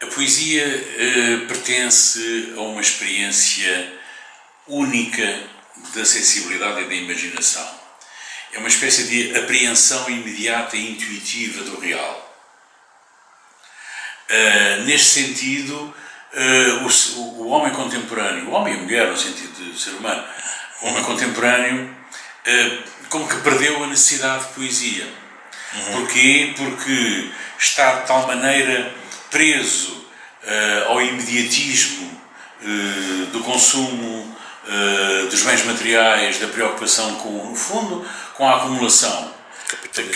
A poesia pertence a uma experiência única da sensibilidade e da imaginação. É uma espécie de apreensão imediata e intuitiva do real. Neste sentido, o homem contemporâneo, o homem e a mulher no sentido de ser humano, o homem contemporâneo como que perdeu a necessidade de poesia. Porquê? Porque está de tal maneira preso ao imediatismo do consumo dos bens materiais, da preocupação com, no fundo, com a acumulação,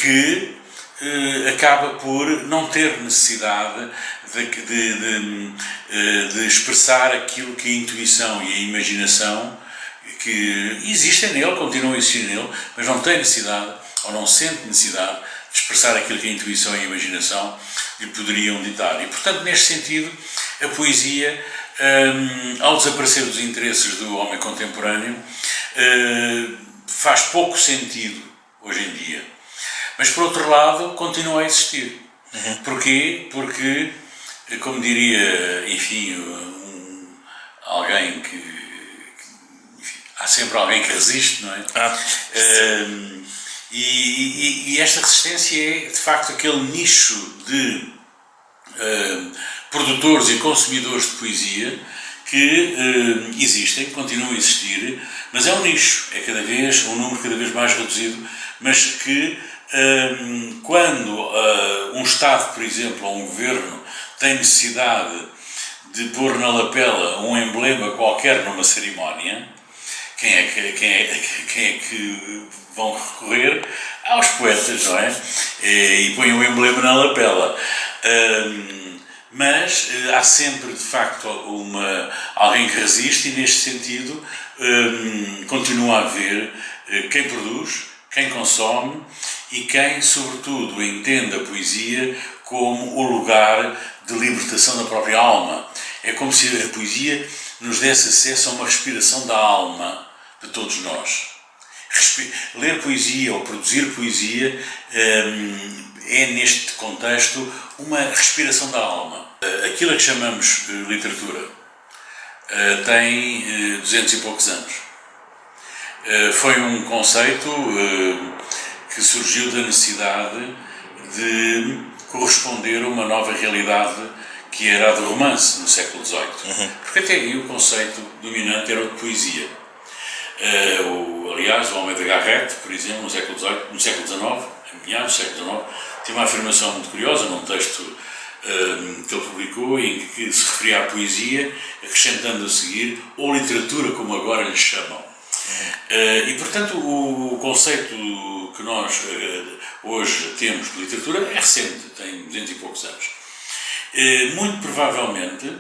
que acaba por não ter necessidade de expressar aquilo que a intuição e a imaginação que existem nele, continuam a existir nele, mas não tem necessidade, ou não sente necessidade, de expressar aquilo que a intuição e a imaginação lhe poderiam ditar. E, portanto, neste sentido, a poesia, ao desaparecer dos interesses do homem contemporâneo, faz pouco sentido hoje em dia. Mas, por outro lado, continua a existir. Porquê? Porque, como diria, enfim, alguém que... Enfim, há sempre alguém que resiste, não é? E esta resistência é, de facto, aquele nicho de produtores e consumidores de poesia que existem, continuam a existir, mas é um nicho, é um número cada vez mais reduzido, mas que quando um Estado, por exemplo, ou um governo tem necessidade de pôr na lapela um emblema qualquer numa cerimónia, quem é que vão recorrer? Aos poetas, não é? E põem o emblema na lapela. Mas há sempre, de facto, alguém que resiste e, neste sentido, continua a haver quem produz, quem consome e quem, sobretudo, entende a poesia como o lugar de libertação da própria alma. É como se a poesia nos desse acesso a uma respiração da alma de todos nós. Ler poesia ou produzir poesia é, neste contexto, uma respiração da alma. Aquilo a que chamamos literatura tem 200 e poucos anos. Foi um conceito que surgiu da necessidade de corresponder a uma nova realidade que era a do romance no século XVIII. Porque até aí o conceito dominante era o de poesia. Aliás, o Homem de Garrett, por exemplo, no século XIX, em meados do século XIX, tinha uma afirmação muito curiosa num texto que ele publicou, em que se referia à poesia, acrescentando a seguir, ou literatura, como agora lhe chamam. E, portanto, o conceito que nós hoje temos de literatura é recente, tem 200 e poucos anos. Muito provavelmente,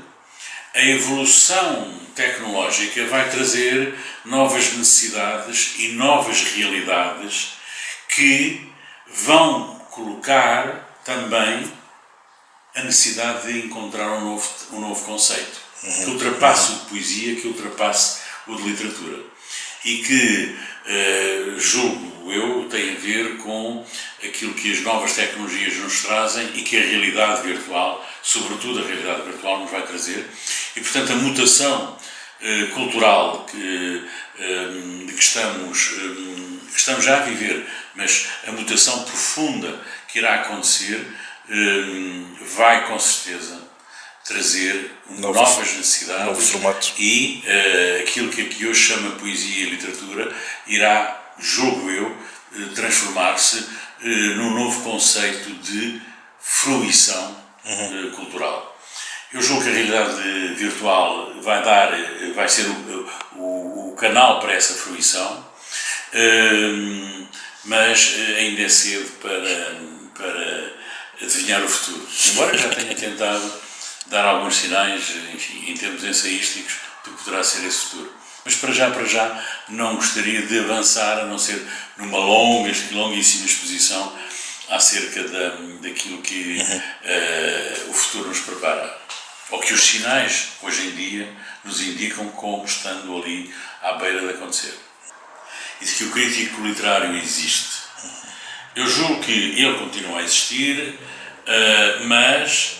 a evolução tecnológica vai trazer novas necessidades e novas realidades que vão colocar também a necessidade de encontrar um novo conceito, que ultrapasse o de poesia, que ultrapasse o de literatura. E que, julgo eu, tem a ver com aquilo que as novas tecnologias nos trazem e que a realidade virtual, sobretudo a realidade virtual, nos vai trazer. E, portanto, a mutação cultural que estamos já a viver, mas a mutação profunda que irá acontecer, vai, com certeza, trazer novas necessidades, novo formato. E aquilo que aqui hoje chama poesia e literatura irá, julgo eu, transformar-se num novo conceito de fruição cultural. Eu julgo que a realidade virtual vai ser o canal para essa fruição, mas ainda é cedo para adivinhar o futuro. Embora já tenha tentado dar alguns sinais, enfim, em termos ensaísticos, do que poderá ser esse futuro. Mas para já não gostaria de avançar, a não ser numa longuíssima exposição acerca daquilo que o futuro nos prepara. Ou que os sinais, hoje em dia, nos indicam como estando ali à beira de acontecer. E de que o crítico literário existe. Eu julgo que ele continua a existir, mas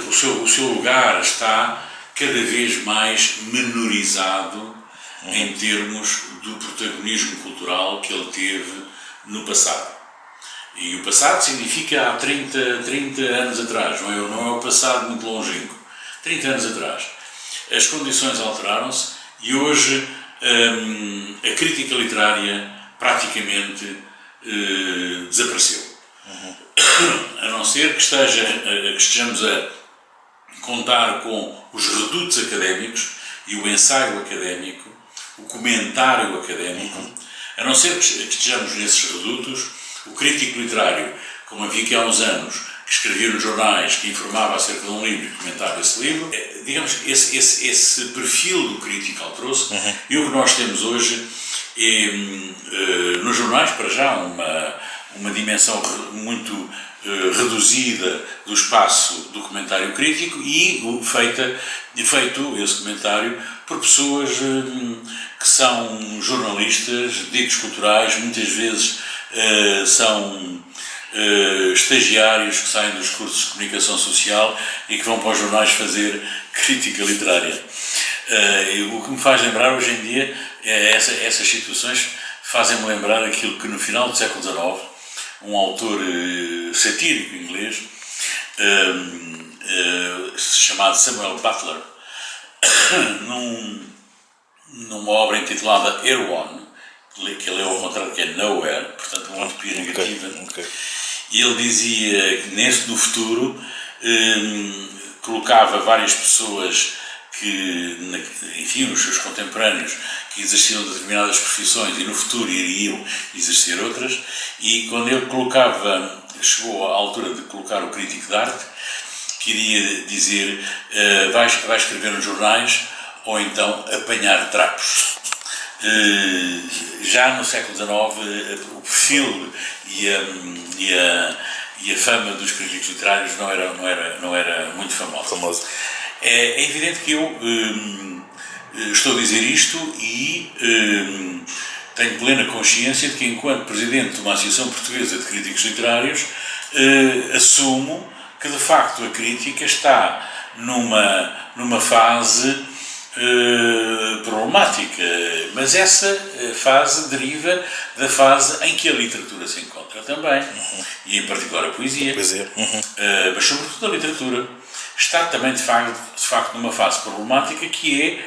o seu lugar está cada vez mais menorizado em termos do protagonismo cultural que ele teve no passado. E o passado significa há 30 anos atrás, não é o passado muito longínquo. 30 anos atrás. As condições alteraram-se e hoje a crítica literária praticamente desapareceu. A não ser que estejamos a contar com os redutos académicos e o ensaio académico, o comentário académico, a não ser que estejamos nesses redutos, o crítico literário, como havia aqui há uns anos, que escrevia nos jornais, que informava acerca de um livro e comentava esse livro, digamos, esse perfil do crítico alterou-se, e o que nós temos hoje é, nos jornais, para já, uma dimensão muito reduzida do espaço do comentário crítico e feito esse comentário por pessoas que são jornalistas, ditos culturais, muitas vezes são estagiários que saem dos cursos de comunicação social e que vão para os jornais fazer crítica literária. O que me faz lembrar hoje em dia, essas situações fazem-me lembrar aquilo que no final do século XIX, um autor satírico inglês, chamado Samuel Butler, numa obra intitulada Erewhon, que ele leu ao contrário, que é Nowhere, portanto uma utopia negativa, e ele dizia que no futuro colocava várias pessoas enfim, os seus contemporâneos que exerciam determinadas profissões e no futuro iriam exercer outras, e quando ele chegou à altura de colocar o crítico de arte, queria dizer vai escrever nos jornais ou então apanhar trapos. Já no século XIX o perfil e a fama dos críticos literários não era muito famoso. É evidente que eu estou a dizer isto e tenho plena consciência de que, enquanto presidente de uma Associação Portuguesa de Críticos Literários, assumo que, de facto, a crítica está numa fase problemática, mas essa fase deriva da fase em que a literatura se encontra também, e em particular a poesia. Mas sobretudo a literatura está também de facto numa fase problemática, que é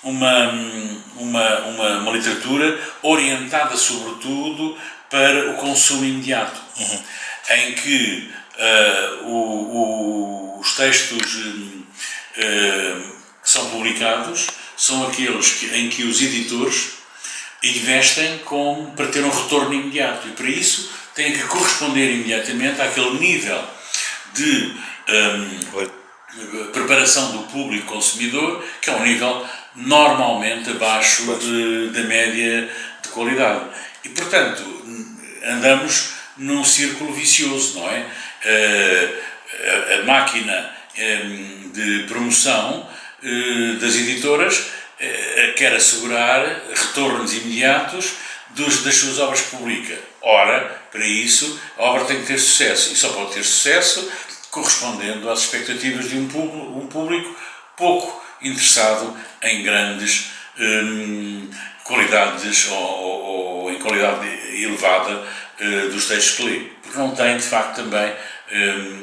uma literatura orientada sobretudo para o consumo imediato, em que os textos que são publicados são aqueles em que os editores investem para ter um retorno imediato, e para isso têm que corresponder imediatamente àquele nível de preparação do público consumidor, que é um nível normalmente abaixo da média de qualidade. E, portanto, andamos num círculo vicioso, não é? A máquina de promoção das editoras quer assegurar retornos imediatos das suas obras que publica. Ora, para isso, a obra tem que ter sucesso, e só pode ter sucesso correspondendo às expectativas de um público pouco interessado em grandes qualidades ou em qualidade elevada dos textos que lê, porque não tem, de facto, também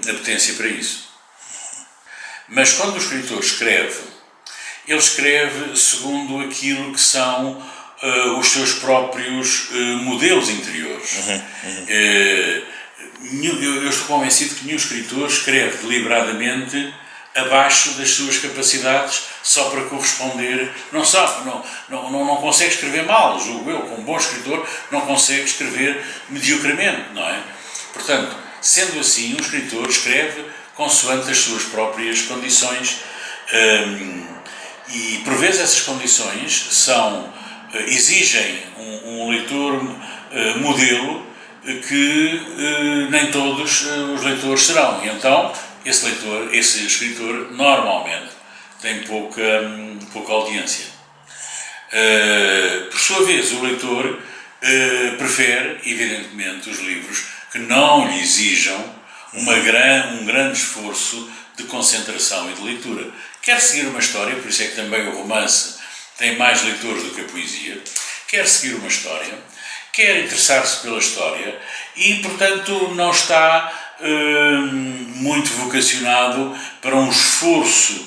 apetência para isso. Mas quando o escritor escreve, ele escreve segundo aquilo que são os seus próprios modelos interiores. Eu estou convencido que nenhum escritor escreve deliberadamente abaixo das suas capacidades só para corresponder. Não consegue escrever mal, julgo eu, como bom escritor, não consegue escrever mediocremente, não é? Portanto, sendo assim, um escritor escreve consoante as suas próprias condições e, por vezes, essas condições exigem um leitor modelo que nem todos os leitores serão. E então, esse escritor, normalmente, tem pouca audiência. Por sua vez, o leitor prefere, evidentemente, os livros que que não lhe exijam um grande esforço de concentração e de leitura. Quer seguir uma história, por isso é que também o romance tem mais leitores do que a poesia, quer seguir uma história, quer interessar-se pela história e, portanto, não está muito vocacionado para um esforço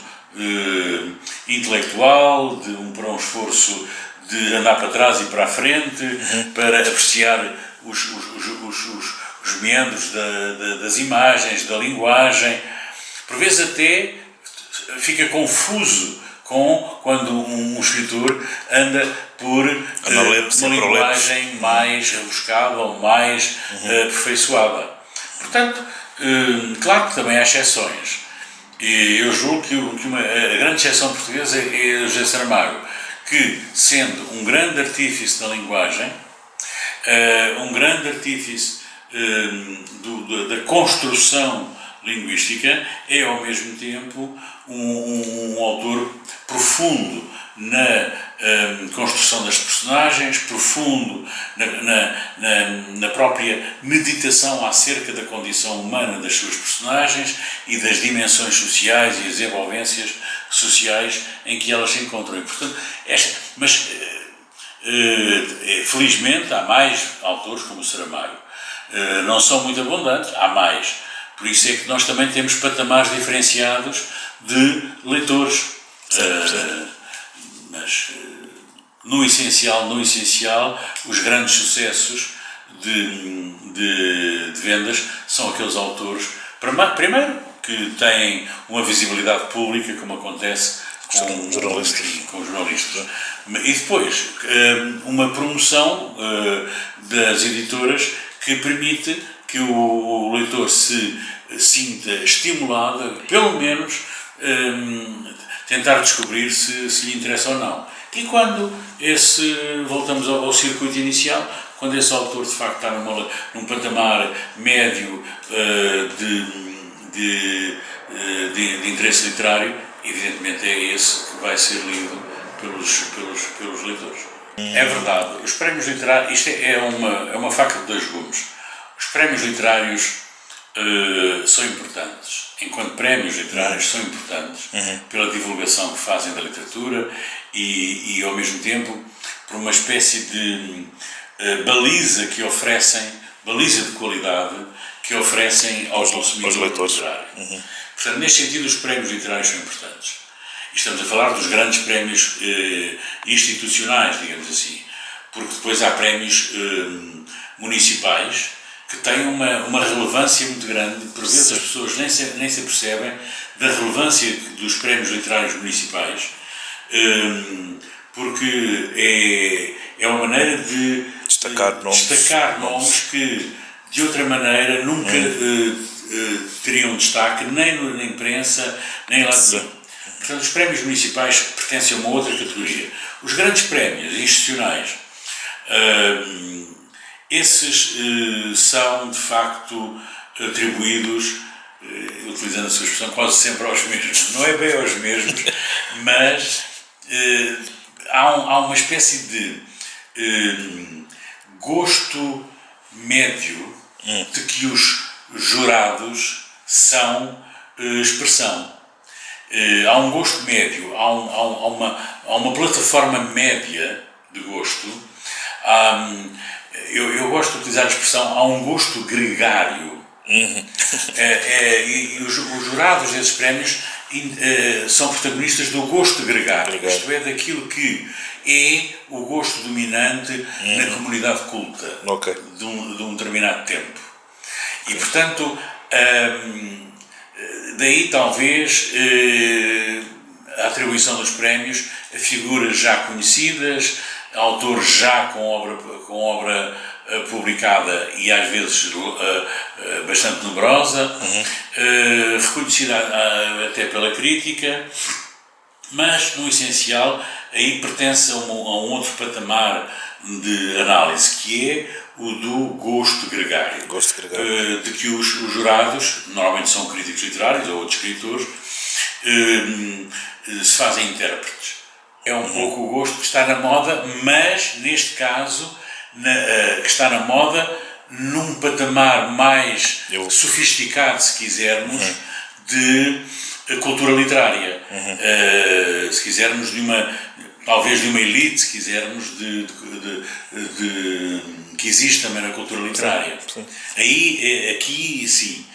intelectual, para um esforço de andar para trás e para a frente, para apreciar os meandros das imagens, da linguagem. Por vezes até fica confuso quando um escritor anda por uma linguagem mais rebuscada ou mais aperfeiçoada. Portanto, claro que também há exceções. E eu julgo que a grande exceção portuguesa é José Saramago, que, sendo um grande artífice da linguagem, um grande artífice da construção linguística, é ao mesmo tempo um autor profundo na construção das personagens, profundo na própria meditação acerca da condição humana das suas personagens e das dimensões sociais e as envolvências sociais em que elas se encontram. E, portanto, felizmente há mais autores como o Saramago. Não são muito abundantes, há mais. Por isso é que nós também temos patamares diferenciados de leitores. Mas, no essencial, os grandes sucessos de vendas são aqueles autores, primeiro, que têm uma visibilidade pública, como acontece com jornalistas. E depois, uma promoção das editoras que permite que o leitor se sinta estimulado, pelo menos tentar descobrir se lhe interessa ou não. E quando voltamos ao circuito inicial, quando esse autor de facto está num patamar médio de interesse literário, evidentemente é esse que vai ser lido pelos leitores. É verdade, os prémios literários, isto é uma faca de dois gumes. Os prémios literários são importantes, enquanto prémios literários são importantes pela divulgação que fazem da literatura e ao mesmo tempo por uma espécie de baliza de qualidade que oferecem aos consumidores literários. Portanto, neste sentido, os prémios literários são importantes. E estamos a falar dos grandes prémios institucionais, digamos assim, porque depois há prémios municipais que têm uma relevância muito grande. Por vezes as pessoas nem se apercebem da relevância dos prémios literários municipais, porque é uma maneira de destacar nomes que de outra maneira nunca teriam destaque nem na imprensa, nem lá de nenhum. Portanto, os prémios municipais pertencem a uma outra categoria. Os grandes prémios institucionais, esses são de facto atribuídos, utilizando a sua expressão, quase sempre aos mesmos. Não é bem aos mesmos, mas há uma espécie de gosto médio de que os jurados são expressão. Há um gosto médio, há uma plataforma média de gosto. Eu gosto de utilizar a expressão, há um gosto gregário. E os jurados desses prémios são protagonistas do gosto gregário, isto é, daquilo que é o gosto dominante na comunidade culta de um determinado tempo. E, portanto, daí talvez a atribuição dos prémios a figuras já conhecidas, autores já com obra publicada e às vezes bastante numerosa, reconhecida até pela crítica, mas no essencial aí pertence a um outro patamar de análise, que é o do gosto gregário. De que os jurados, normalmente são críticos literários ou outros escritores, se fazem intérpretes. É um pouco o gosto que está na moda, mas neste caso que está na moda num patamar mais sofisticado, se quisermos, de cultura literária. Se quisermos, talvez de uma elite, se quisermos, que existe também na cultura literária. Sim. Aqui sim,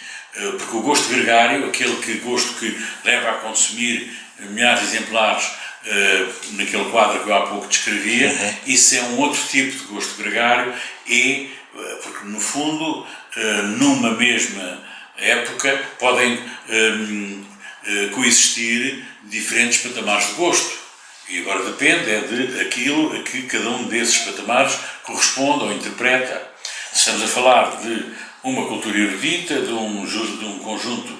porque o gosto gregário, aquele gosto que leva a consumir milhares de exemplares, naquele quadro que eu há pouco descrevia, isso é um outro tipo de gosto gregário, porque no fundo, numa mesma época, podem coexistir diferentes patamares de gosto. E agora depende de aquilo a que cada um desses patamares corresponde ou interpreta. Se estamos a falar de uma cultura erudita, de um conjunto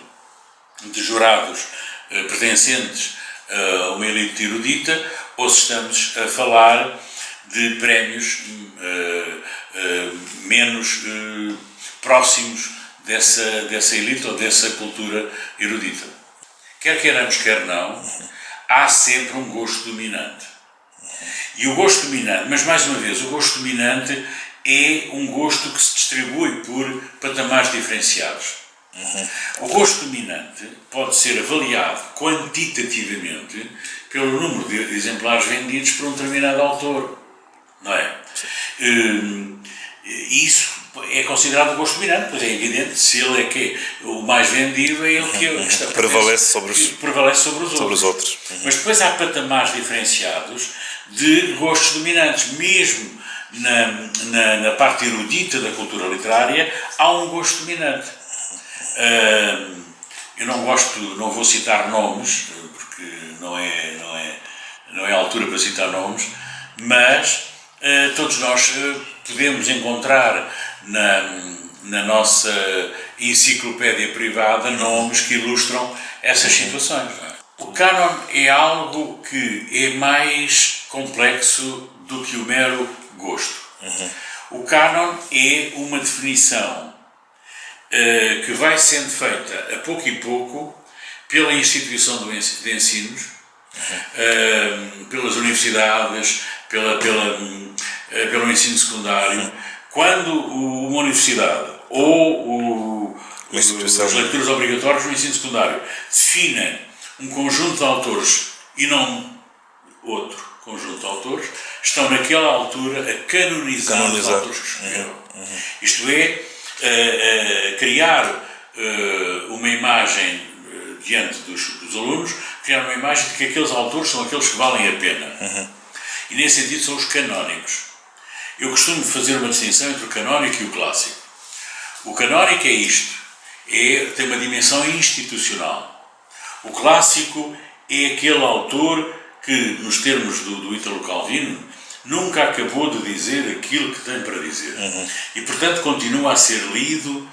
de jurados pertencentes a uma elite erudita, ou se estamos a falar de prémios menos próximos dessa elite ou dessa cultura erudita. Quer queiramos, quer não, há sempre um gosto dominante. E o gosto dominante, mas mais uma vez, o gosto dominante é um gosto que se distribui por patamares diferenciados. O gosto dominante pode ser avaliado quantitativamente pelo número de exemplares vendidos por um determinado autor, não é? Isso é considerado o gosto dominante, pois é evidente, se ele é que é o mais vendido, é ele que prevalece sobre os outros. Mas depois há patamares diferenciados de gostos dominantes, mesmo na parte erudita da cultura literária, há um gosto dominante. Eu não vou citar nomes, porque não é a altura para citar nomes, mas todos nós podemos encontrar na nossa enciclopédia privada nomes que ilustram essas situações. O cânon é algo que é mais complexo do que o mero gosto. O cânon é uma definição que vai sendo feita a pouco e pouco pela instituição de ensinos, pelas universidades, pelo ensino secundário. Quando uma universidade ou as leituras obrigatórias no ensino secundário definem um conjunto de autores e não outro conjunto de autores, estão naquela altura a canonizar os autores que escreveram. Isto é, criar uma imagem diante dos alunos, criar uma imagem de que aqueles autores são aqueles que valem a pena. E nesse sentido são os canónicos. Eu costumo fazer uma distinção entre o canónico e o clássico. O canónico é isto, tem uma dimensão institucional. O clássico é aquele autor que, nos termos do Ítalo Calvino, nunca acabou de dizer aquilo que tem para dizer. E, portanto, continua a ser lido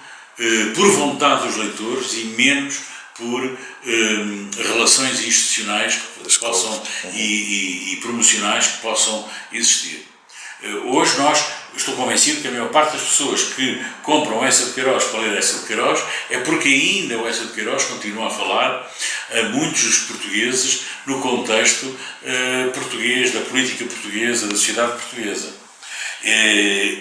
por vontade dos leitores e menos por relações institucionais que possam, e promocionais que possam existir. Hoje estou convencido que a maior parte das pessoas que compram Eça de Queiroz para ler Eça de Queiroz é porque ainda o Eça de Queiroz continua a falar a muitos dos portugueses no contexto português, da política portuguesa, da sociedade portuguesa.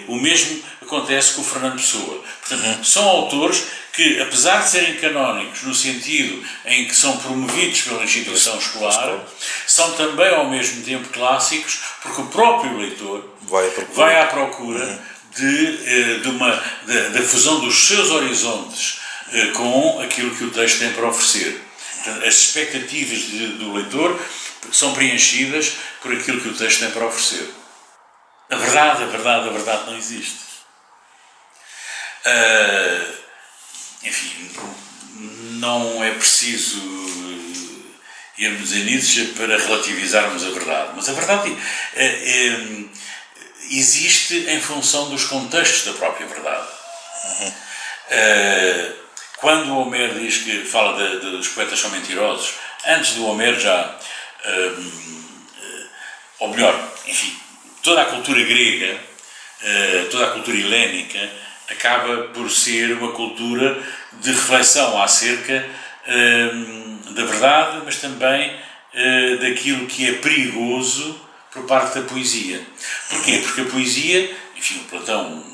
O mesmo acontece com o Fernando Pessoa. Portanto, são autores que, apesar de serem canónicos no sentido em que são promovidos pela instituição escolar, são também ao mesmo tempo clássicos, porque o próprio leitor vai à procura da fusão dos seus horizontes com aquilo que o texto tem para oferecer. Portanto, as expectativas do leitor são preenchidas por aquilo que o texto tem para oferecer. A verdade não existe. Enfim, não é preciso irmos a Nietzsche para relativizarmos a verdade, mas a verdade existe em função dos contextos da própria verdade. Quando o Homero diz que fala dos poetas são mentirosos, antes do Homero já, ou melhor, enfim, toda a cultura grega, toda a cultura helénica, acaba por ser uma cultura de reflexão acerca da verdade, mas também daquilo que é perigoso por parte da poesia. Porquê? Porque a poesia, enfim, o Platão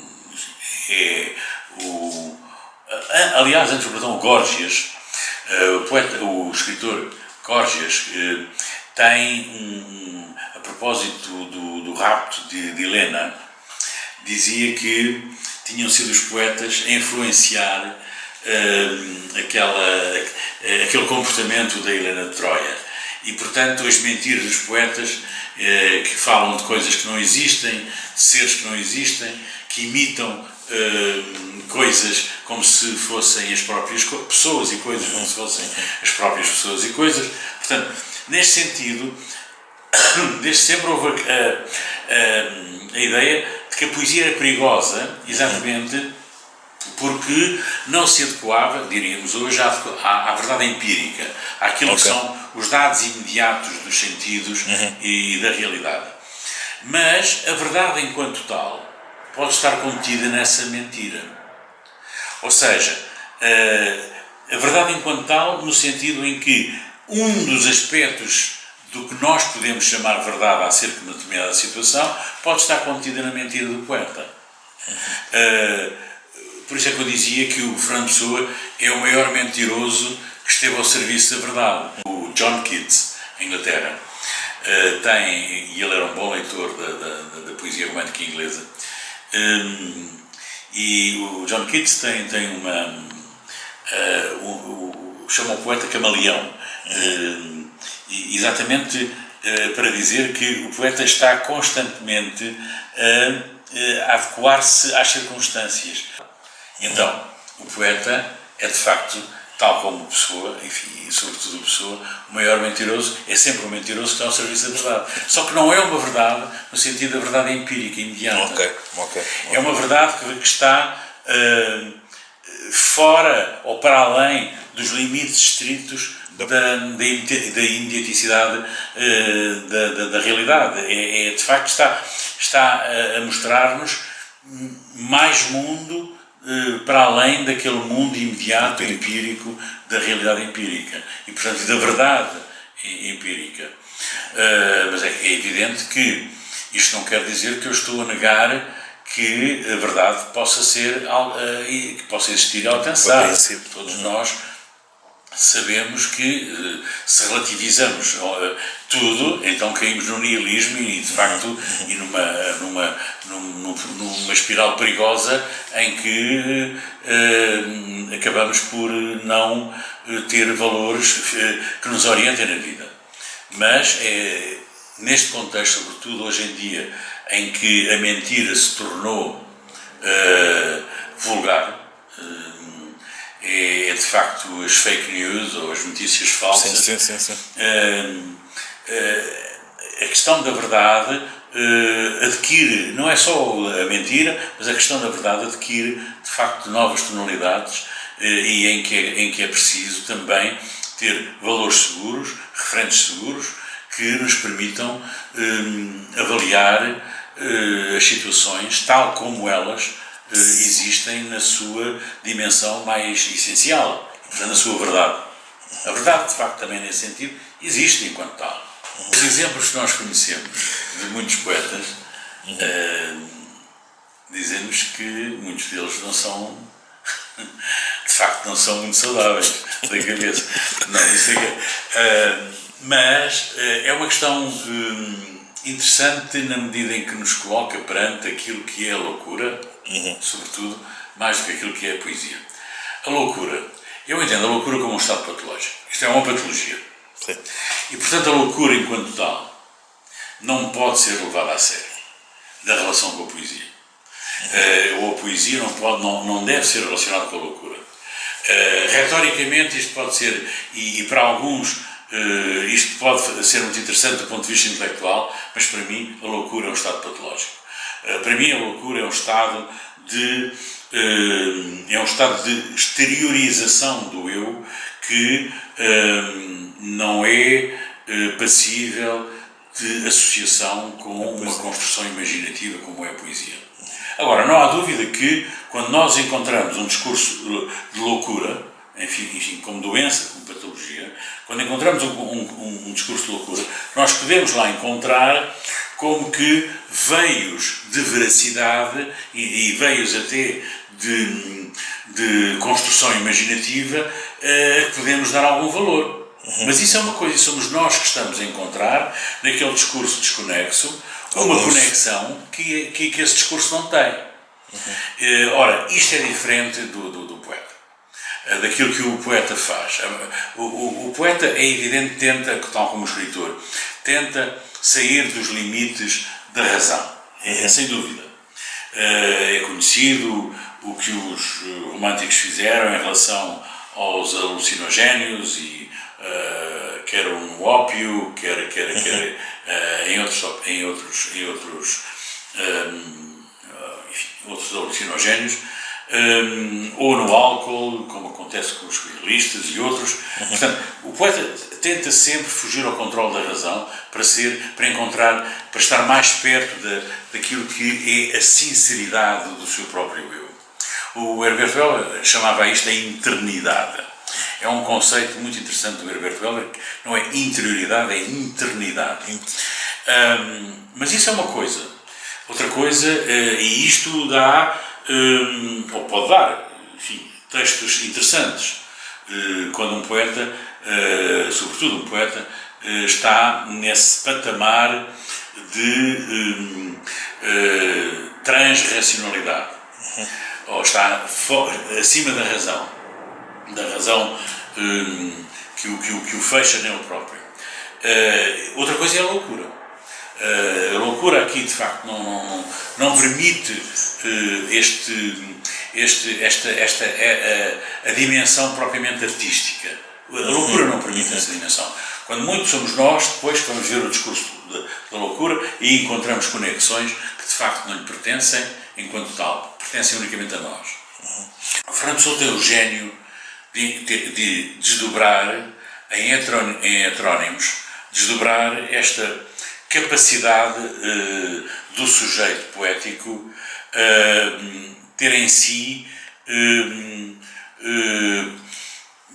Aliás, antes do perdão, o Gorgias, o escritor Gorgias, tem, a propósito do rapto de Helena, dizia que tinham sido os poetas a influenciar aquele comportamento da Helena de Troia. E, portanto, as mentiras dos poetas que falam de coisas que não existem, de seres que não existem, que imitam coisas como se fossem as próprias pessoas e coisas como se fossem as próprias pessoas e coisas. Portanto, neste sentido, desde sempre houve a ideia de que a poesia era perigosa, exatamente porque não se adequava, diríamos hoje, à verdade empírica, àquilo que são os dados imediatos dos sentidos e da realidade. Mas a verdade enquanto tal pode estar contida nessa mentira. Ou seja, a verdade enquanto tal no sentido em que um dos aspectos do que nós podemos chamar verdade acerca de uma determinada situação pode estar contida na mentira do poeta. Por isso é que eu dizia que o Fernando Pessoa é o maior mentiroso que esteve ao serviço da verdade. O John Keats, em Inglaterra, e ele era um bom leitor da poesia romântica inglesa, e o John Keats tem uma... chama o poeta camaleão, exatamente para dizer que o poeta está constantemente a adequar-se às circunstâncias. Então, o poeta é de facto, tal como Pessoa, enfim, e sobretudo Pessoa, o maior mentiroso, é sempre um mentiroso que está ao serviço da verdade. Só que não é uma verdade no sentido da verdade empírica, imediata. É uma verdade que está fora ou para além dos limites estritos da imediaticidade da realidade. De facto, está a mostrar-nos mais mundo para além daquele mundo imediato, empírico, da realidade empírica e, portanto, da verdade empírica. Mas é evidente que isto não quer dizer que eu estou a negar que a verdade possa que possa existir e alcançar. Todos nós sabemos que se relativizamos tudo, então caímos no nihilismo e, de facto, numa espiral perigosa em que acabamos por não ter valores que nos orientem na vida. Mas neste contexto, sobretudo hoje em dia, em que a mentira se tornou vulgar, de facto as fake news ou as notícias falsas. Sim. A questão da verdade adquire, não é só a mentira, mas a questão da verdade adquire de facto novas tonalidades e em que é preciso também ter valores seguros, referentes seguros, que nos permitam avaliar as situações tal como elas existem na sua dimensão mais essencial, portanto, na sua verdade. A verdade, de facto, também nesse sentido, existe enquanto tal. Os exemplos que nós conhecemos de muitos poetas dizem-nos que muitos deles não são, de facto, não são muito saudáveis da cabeça. Não, isso mas é uma questão interessante na medida em que nos coloca perante aquilo que é a loucura, sobretudo, mais do que aquilo que é a poesia. A loucura, eu entendo a loucura como um estado patológico. Isto é uma patologia. Sim. E, portanto, a loucura, enquanto tal, não pode ser levada a sério da relação com a poesia. Ou a poesia não deve ser relacionada com a loucura. Retoricamente, isto pode ser, e para alguns, isto pode ser muito interessante do ponto de vista intelectual, mas para mim a loucura é um estado patológico. Para mim a loucura é um estado de exteriorização do eu que não é passível de associação com uma construção imaginativa como é a poesia. Agora, não há dúvida que quando nós encontramos um discurso de loucura, enfim, como doença, como patologia, quando encontramos um discurso de loucura, nós podemos lá encontrar como que veios de veracidade e veios até de construção imaginativa que podemos dar algum valor. Mas isso é uma coisa, somos nós que estamos a encontrar naquele discurso desconexo uma conexão que esse discurso não tem. Ora, isto é diferente do poeta, daquilo que o poeta faz. O poeta, é evidente, tenta, tal como o escritor, tenta sair dos limites da razão, sem dúvida. É conhecido o que os românticos fizeram em relação aos alucinogénios, e quer no ópio, quer em outros alucinogénios, ou no álcool, como acontece com os realistas e outros. Portanto, o poeta tenta sempre fugir ao controle da razão para estar mais perto daquilo que é a sinceridade do seu próprio eu. O Herbert Weller chamava isto a internidade. É um conceito muito interessante do Herbert Weller, que não é interioridade, é internidade. Mas isso é uma coisa. Outra coisa, e isto dá, ou pode dar, enfim, textos interessantes, quando um poeta, sobretudo um poeta, está nesse patamar de transracionalidade, ou está acima da razão que o fecha nele próprio. Outra coisa é a loucura. A loucura aqui, de facto, não permite a dimensão propriamente artística. A loucura não permite essa dimensão. Quando muito somos nós, depois vamos ver o discurso da loucura e encontramos conexões que, de facto, não lhe pertencem enquanto tal, pertencem unicamente a nós. Fernando Pessoa tem o gênio de desdobrar em heterónimos, desdobrar esta capacidade do sujeito poético ter em si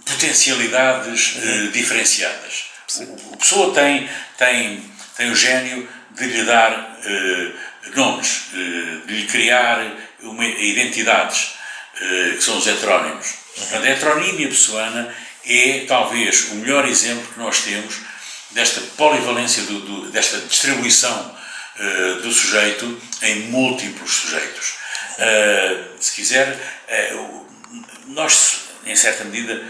potencialidades diferenciadas. O Pessoa tem o gênio de lhe dar nomes, de lhe criar identidades, que são os heterónimos. Portanto, a heteronímia pessoana é talvez o melhor exemplo que nós temos desta polivalência, desta distribuição do sujeito em múltiplos sujeitos. Se quiser, nós, em certa medida,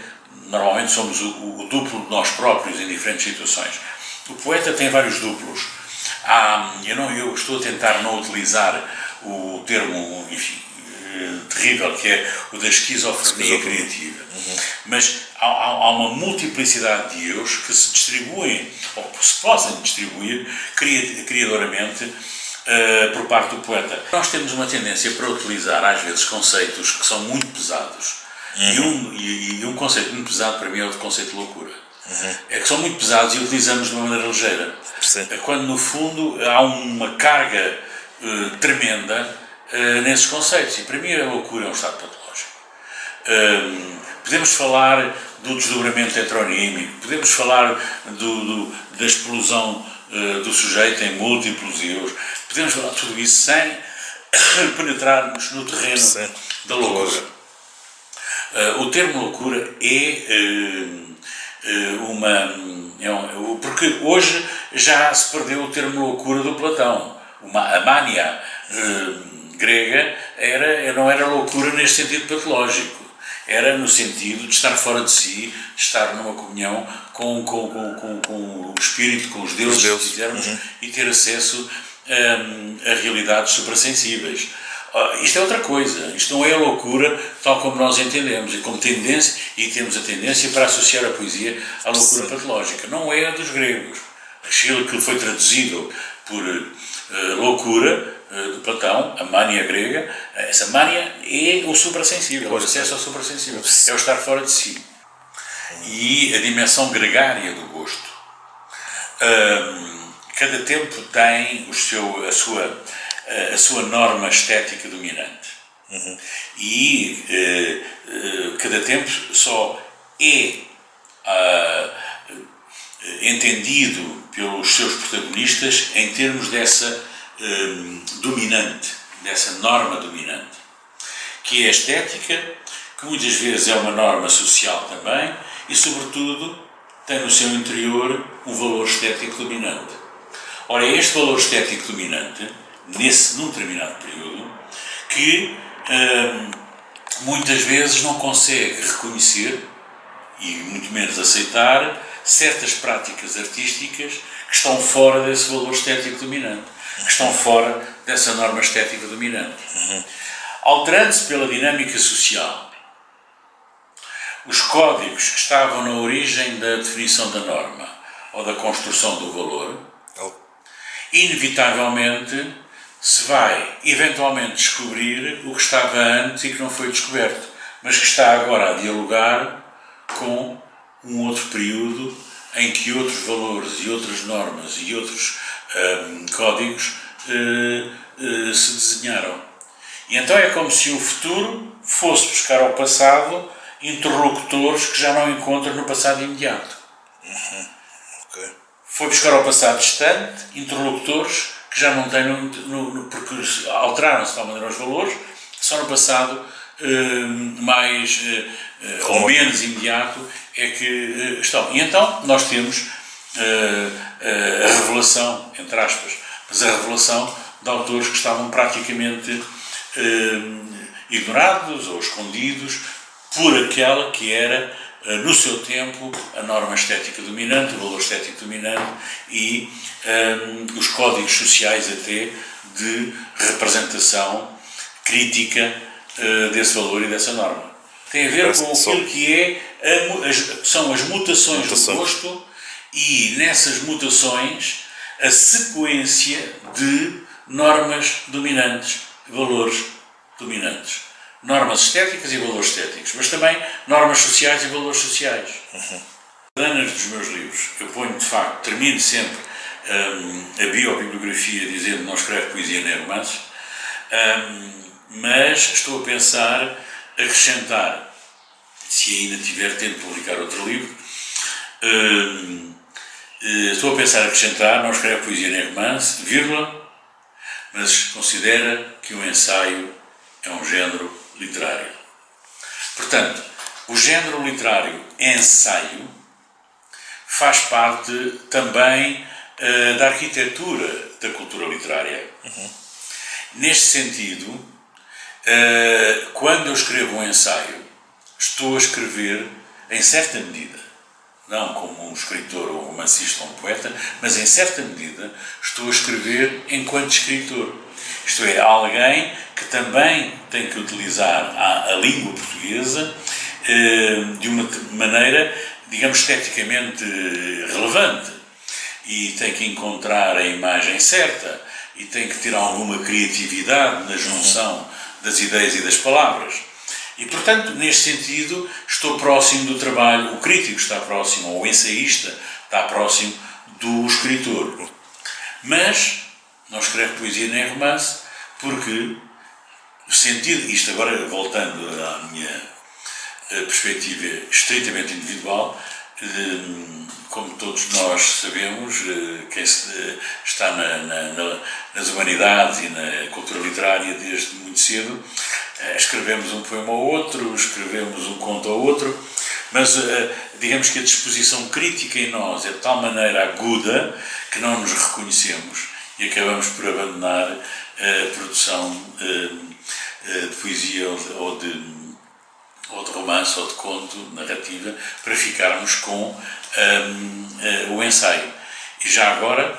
normalmente somos o duplo de nós próprios em diferentes situações. O poeta tem vários duplos. Eu estou a tentar não utilizar o termo, enfim, terrível, que é o da esquizofrenia criativa. Mas há uma multiplicidade de eus que se distribuem, ou que se possam distribuir criadoramente por parte do poeta. Nós temos uma tendência para utilizar, às vezes, conceitos que são muito pesados. E um conceito muito pesado para mim é o conceito de loucura. É que são muito pesados e utilizamos de uma maneira ligeira. Quando, no fundo, há uma carga tremenda nesses conceitos. E para mim a loucura é um estado patológico. Podemos falar do desdobramento heteronímico, podemos falar da explosão do sujeito em múltiplos eus, podemos falar de tudo isso sem penetrarmos no terreno da loucura. O termo loucura porque hoje já se perdeu o termo loucura do Platão. A mania grega não era loucura neste sentido patológico, era no sentido de estar fora de si, de estar numa comunhão com o espírito, com os deuses, se quisermos, e ter acesso a realidades suprassensíveis. Isto é outra coisa, isto não é a loucura tal como nós entendemos, e temos a tendência para associar a poesia à loucura patológica. Não é a dos gregos. Aquilo que foi traduzido por loucura de Platão, a mania grega, essa mania é o suprassensível, o acesso ao suprassensível, é o estar fora de si. E a dimensão gregária do gosto. Cada tempo tem a sua norma estética dominante. E cada tempo só é entendido pelos seus protagonistas em termos dessa dominante, dessa norma dominante, que é a estética, que muitas vezes é uma norma social também e, sobretudo, tem no seu interior um valor estético dominante. Ora, é este valor estético dominante, num determinado período, que muitas vezes não consegue reconhecer e muito menos aceitar certas práticas artísticas que estão fora desse valor estético dominante, que estão fora dessa norma estética dominante. Alterando-se pela dinâmica social, os códigos que estavam na origem da definição da norma ou da construção do valor, inevitavelmente se vai eventualmente descobrir o que estava antes e que não foi descoberto, mas que está agora a dialogar com um outro período em que outros valores e outras normas e outros códigos se desenharam. E então é como se o futuro fosse buscar ao passado interlocutores que já não encontra no passado imediato. Foi buscar ao passado distante interlocutores que já não tem porque alteraram-se de tal maneira os valores, só no passado mais ou menos imediato é que estão. E então nós temos a revelação, entre aspas, mas a revelação de autores que estavam praticamente ignorados ou escondidos por aquela que era, no seu tempo, a norma estética dominante, o valor estético dominante e os códigos sociais até de representação crítica desse valor e dessa norma. Tem a ver com aquilo que são as mutações do gosto e, nessas mutações, a sequência de normas dominantes, valores dominantes. Normas estéticas e valores estéticos, mas também normas sociais e valores sociais. Nas dos meus livros, eu ponho de facto, termino sempre a biobibliografia dizendo que não escreve poesia nem romances, mas estou a pensar acrescentar, se ainda tiver tempo de publicar outro livro, estou a pensar acrescentar, não escreve poesia nem romance, vírgula, mas considera que um ensaio é um género literário. Portanto, o género literário ensaio faz parte também da arquitetura da cultura literária. Neste sentido, quando eu escrevo um ensaio, estou a escrever em certa medida, não como um escritor ou um romancista ou um poeta, mas em certa medida estou a escrever enquanto escritor. Isto é, alguém que também tem que utilizar a língua portuguesa de uma maneira, digamos, esteticamente relevante e tem que encontrar a imagem certa e tem que ter alguma criatividade na junção das ideias e das palavras. E, portanto, neste sentido, estou próximo do trabalho, o crítico está próximo, ou o ensaísta está próximo do escritor. Mas não escreve poesia nem romance, porque o sentido, isto agora voltando à minha perspectiva estritamente individual, como todos nós sabemos, quem está nas humanidades e na cultura literária desde muito cedo, escrevemos um poema ao outro, escrevemos um conto ao outro, mas digamos que a disposição crítica em nós é de tal maneira aguda que não nos reconhecemos e acabamos por abandonar a produção de poesia ou de romance ou de conto, narrativa, para ficarmos com o ensaio. E já agora,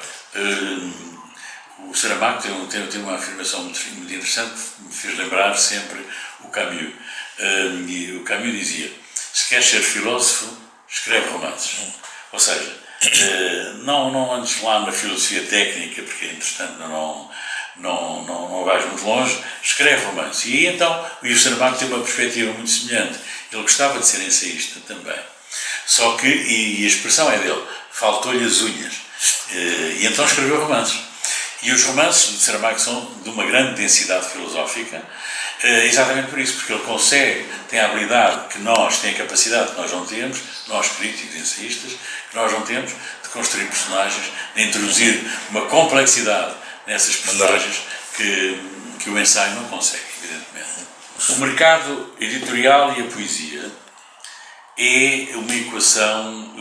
o Saramago tem uma afirmação muito interessante que me fez lembrar sempre o Camus. E o Camus dizia: se queres ser filósofo, escreve romances. Ou seja, não andes lá na filosofia técnica, porque entretanto não vais muito longe, escreve romance. E então, o Saramago tem uma perspectiva muito semelhante. Ele gostava de ser ensaísta também. Só que, e a expressão é dele, faltou-lhe as unhas. E então escreveu romances. E os romances de Saramago são de uma grande densidade filosófica Exatamente por isso, porque ele consegue, tem a habilidade que nós, tem a capacidade que nós não temos, nós críticos e ensaístas, que nós não temos, de construir personagens, de introduzir uma complexidade nessas personagens que o ensaio não consegue, evidentemente. O mercado editorial e a poesia é uma equação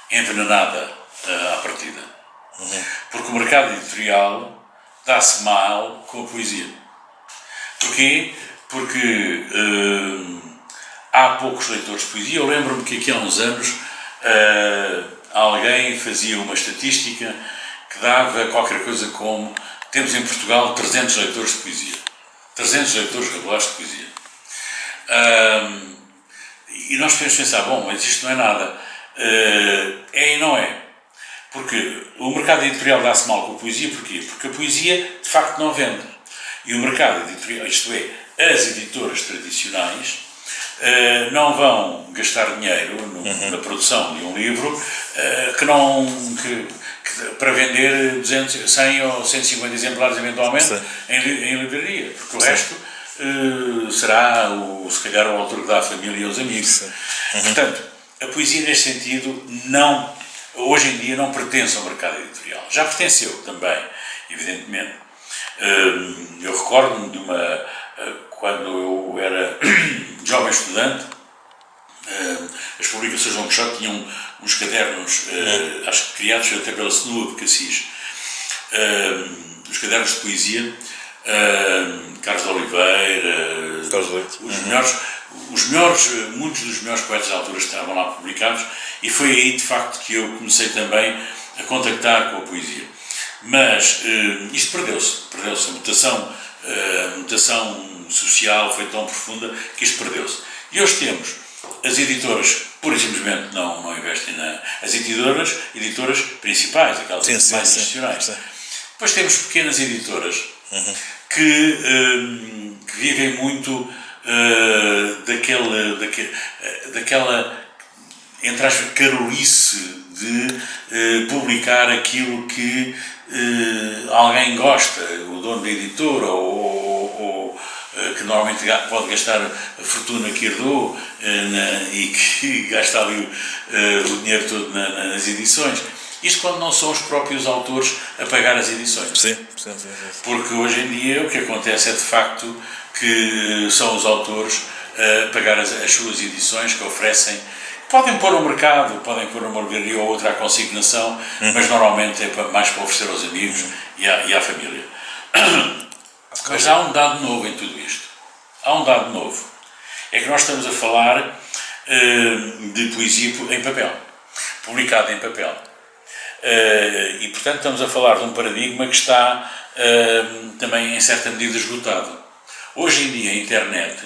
envenenada à partida. Porque o mercado editorial dá-se mal com a poesia. Porquê? Porque há poucos leitores de poesia. Eu lembro-me que aqui há uns anos alguém fazia uma estatística que dava qualquer coisa como temos em Portugal 300 leitores de poesia. 300 leitores regulares de poesia. E nós podemos pensar, bom, mas isto não é nada. É e não é. Porque o mercado editorial dá-se mal com a poesia, porquê? Porque a poesia, de facto, não vende. E o mercado editorial, isto é, as editoras tradicionais, não vão gastar dinheiro na produção de um livro para vender 200, 100 ou 150 exemplares, eventualmente, em livraria. Porque o resto será, se calhar, o autor que dá à família e aos amigos. Portanto, a poesia, neste sentido, hoje em dia não pertence ao mercado editorial. Já pertenceu também, evidentemente. Eu recordo-me de quando eu era jovem estudante, as publicações Dom Quixote tinham uns cadernos, acho que criados até pela Senua de Cassis, os cadernos de poesia, Carlos de Oliveira, muitos dos melhores poetas da altura estavam lá publicados, e foi aí de facto que eu comecei também a contactar com a poesia. Mas isto perdeu-se, a mutação social foi tão profunda que isto perdeu-se. E hoje temos as editoras, pura e simplesmente não investem as editoras principais, aquelas mais institucionais. Depois temos pequenas editoras que vivem muito daquela, entre aspas, carolice de publicar aquilo que alguém gosta, o dono da editora, ou que normalmente pode gastar a fortuna que herdou e que gasta ali o dinheiro todo nas edições. Isto quando não são os próprios autores a pagar as edições. Sim. Porque hoje em dia o que acontece é de facto que são os autores a pagar as suas edições que oferecem. Podem pôr no mercado, podem pôr numa livraria ou outra à consignação, mas normalmente é mais para oferecer aos amigos e à família. Mas há um dado novo em tudo isto. Há um dado novo. É que nós estamos a falar de poesia em papel, publicada em papel. E, portanto, estamos a falar de um paradigma que está também, em certa medida, esgotado. Hoje em dia, a internet,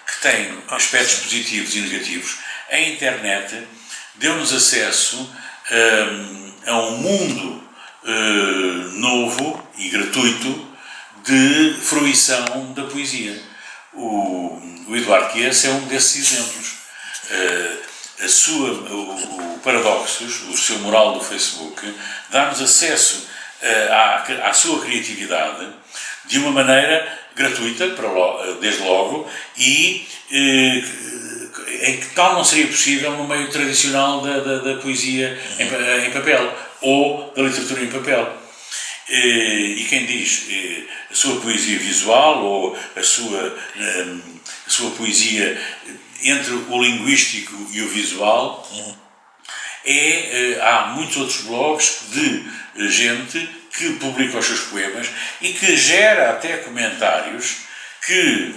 que tem aspectos positivos e negativos, a internet deu-nos acesso a um mundo novo e gratuito de fruição da poesia. O Eduardo Chiesa é um desses exemplos. O Paradoxos, o seu mural do Facebook, dá-nos acesso à sua criatividade de uma maneira gratuita, desde logo, e em que tal não seria possível no meio tradicional da poesia em papel, ou da literatura em papel. E quem diz a sua poesia visual, ou a sua poesia entre o linguístico e o visual, há muitos outros blogs de gente que publica os seus poemas e que gera até comentários que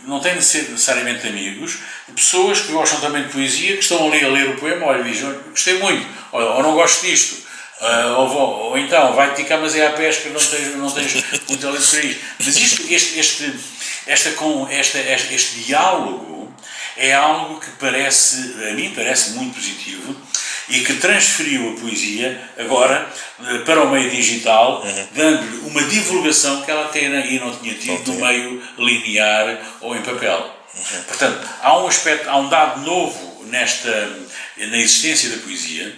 não têm de ser necessariamente amigos, de pessoas que gostam também de poesia, que estão ali a ler o poema, olha, dizem, gostei muito, ou não gosto disto, ou então, vai-te dedicar, mas é à pesca, não tens muito talento para isto. Mas este diálogo é algo que a mim parece muito positivo e que transferiu a poesia agora para o meio digital, dando-lhe uma divulgação que ela até aí não tinha tido no meio linear ou em papel. Portanto, há um dado novo na existência da poesia,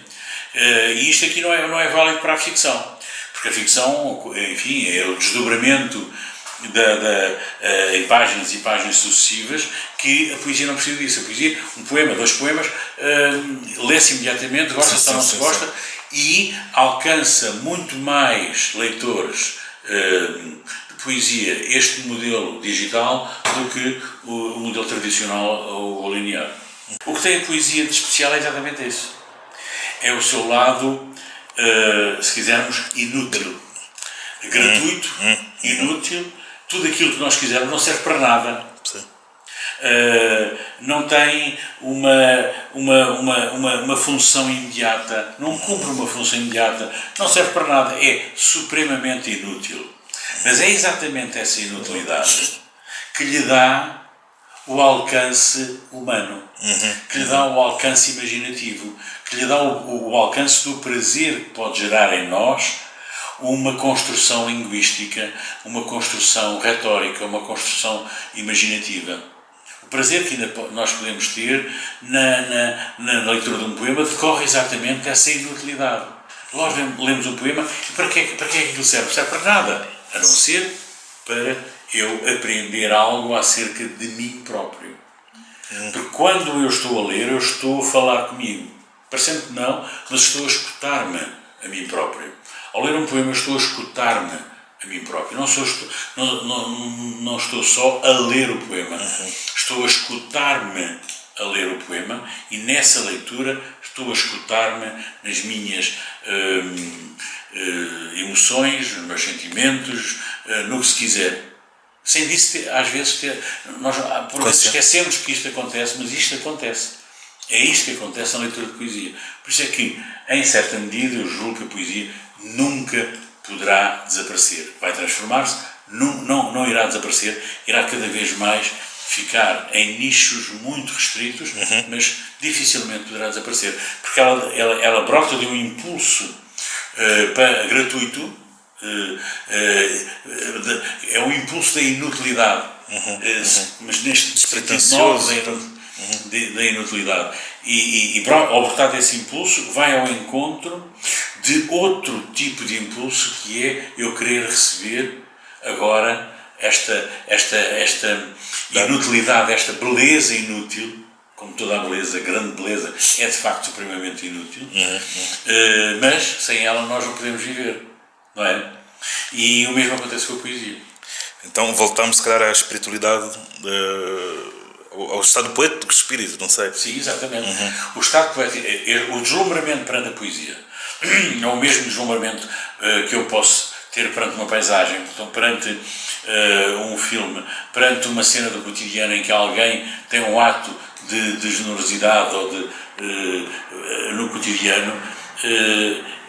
e isto aqui não é válido para a ficção, porque a ficção, enfim, é o desdobramento em páginas e páginas sucessivas, que a poesia não precisa disso. A poesia, um poema, 2 poemas, lê-se imediatamente, gosta-se ou não se gosta, e alcança muito mais leitores de poesia este modelo digital do que o modelo tradicional ou linear. O que tem a poesia de especial é exatamente isso. É o seu lado, se quisermos, inútil. Gratuito, inútil, tudo aquilo que nós quisermos não serve para nada. Não tem uma função imediata, não cumpre uma função imediata, não serve para nada, é supremamente inútil. Mas é exatamente essa inutilidade que lhe dá o alcance humano, que lhe dá o alcance imaginativo, que lhe dá o alcance do prazer que pode gerar em nós uma construção linguística, uma construção retórica, uma construção imaginativa. O prazer que ainda nós podemos ter na leitura de um poema decorre exatamente dessa inutilidade. Nós lemos um poema e para que é que aquilo serve? Serve para nada, a não ser para eu aprender algo acerca de mim próprio. Porque quando eu estou a ler, eu estou a falar comigo. Parecendo que não, mas estou a escutar-me a mim próprio. Ao ler um poema, eu estou a escutar-me a mim próprio. Não estou só a ler o poema. Estou a escutar-me a ler o poema e nessa leitura estou a escutar-me nas minhas emoções, nos meus sentimentos, no que se quiser. Sem disso, às vezes, nós por vezes esquecemos que isto acontece, mas isto acontece. É isto que acontece na leitura de poesia. Por isso é que, em certa medida, eu julgo que a poesia nunca poderá desaparecer. Vai transformar-se, não irá desaparecer, irá cada vez mais ficar em nichos muito restritos, mas dificilmente poderá desaparecer. Porque ela brota de um impulso gratuito, é o impulso da inutilidade, mas neste sentido novo da inutilidade. E ao brotar desse impulso, vai ao encontro de outro tipo de impulso, que é eu querer receber agora esta inutilidade, esta beleza inútil, como toda a beleza, grande beleza, é de facto supremamente inútil, mas sem ela nós não podemos viver, não é? E o mesmo acontece com a poesia. Então voltamos, se calhar, à espiritualidade, ao estado poético do espírito, não sei. Sim, exatamente. O estado poético, o deslumbramento perante a poesia, é o mesmo deslumbramento que eu posso ter perante uma paisagem, então, perante um filme, perante uma cena do cotidiano em que alguém tem um ato de generosidade ou no cotidiano.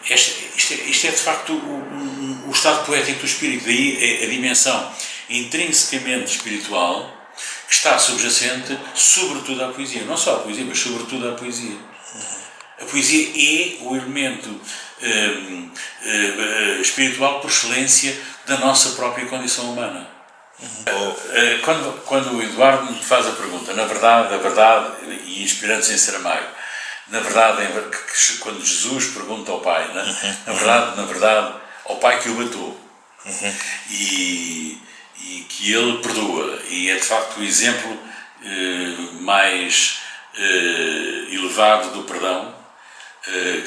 Isto é de facto o estado poético do espírito, daí a dimensão intrinsecamente espiritual que está subjacente sobretudo à poesia, não só à poesia, mas sobretudo à poesia. A poesia é o elemento espiritual por excelência da nossa própria condição humana. Quando o Eduardo me faz a pergunta, na verdade, e inspirando-se em Saramago, na verdade, quando Jesus pergunta ao Pai, né? Na verdade, ao Pai que o matou, e que ele perdoa, e é de facto o exemplo mais elevado do perdão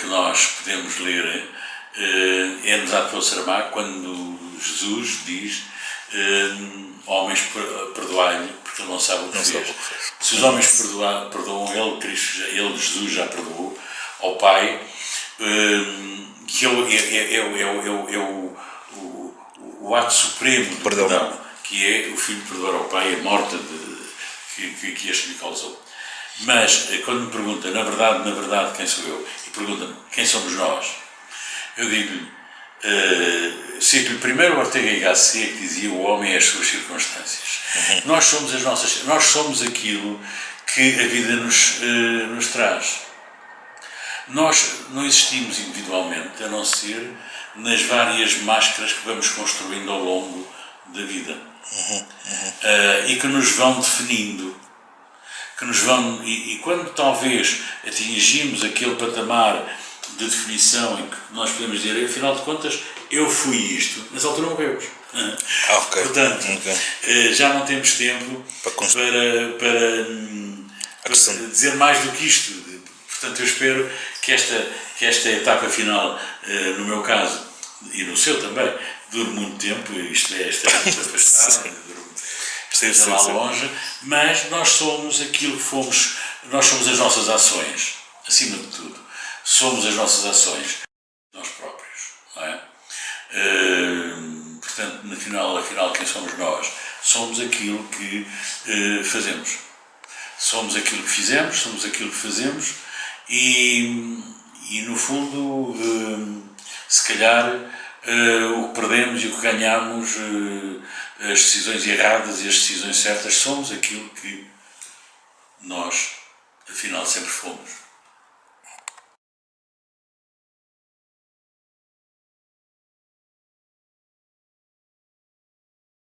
que nós podemos ler, é-nos dado pelo Saramago, quando Jesus diz: homens, perdoai-lhe, porque ele não sabe o que fez. Se os homens perdoam ele, Cristo, ele, Jesus, já perdoou ao Pai, que é o ato supremo do perdão, que é o Filho perdoar ao Pai a morte que este lhe causou. Mas, quando me pergunta, na verdade, quem sou eu? E pergunta-me, quem somos nós? Eu digo-lhe, cito-lhe primeiro Ortega y Gasset, que dizia: o homem é as suas circunstâncias. Nós somos aquilo que a vida nos traz. Nós não existimos individualmente, a não ser nas várias máscaras que vamos construindo ao longo da vida, e que nos vão definindo, e quando talvez atingimos aquele patamar de definição em que nós podemos dizer, afinal de contas, eu fui isto, nessa altura morreu. Ok. Portanto, Ok. já não temos tempo Para para dizer mais do que isto. Portanto, eu espero que esta etapa final, no meu caso, e no seu também, dure muito tempo, isto é, esta é muito afastada, esteja lá longe, mas nós somos aquilo que fomos, nós somos as nossas ações, acima de tudo. Somos as nossas ações, nós próprios, não é? Portanto, afinal, quem somos nós? Somos aquilo que fazemos. Somos aquilo que fizemos, somos aquilo que fazemos e no fundo, se calhar, o que perdemos e o que ganhamos, as decisões erradas e as decisões certas, somos aquilo que nós, afinal, sempre fomos.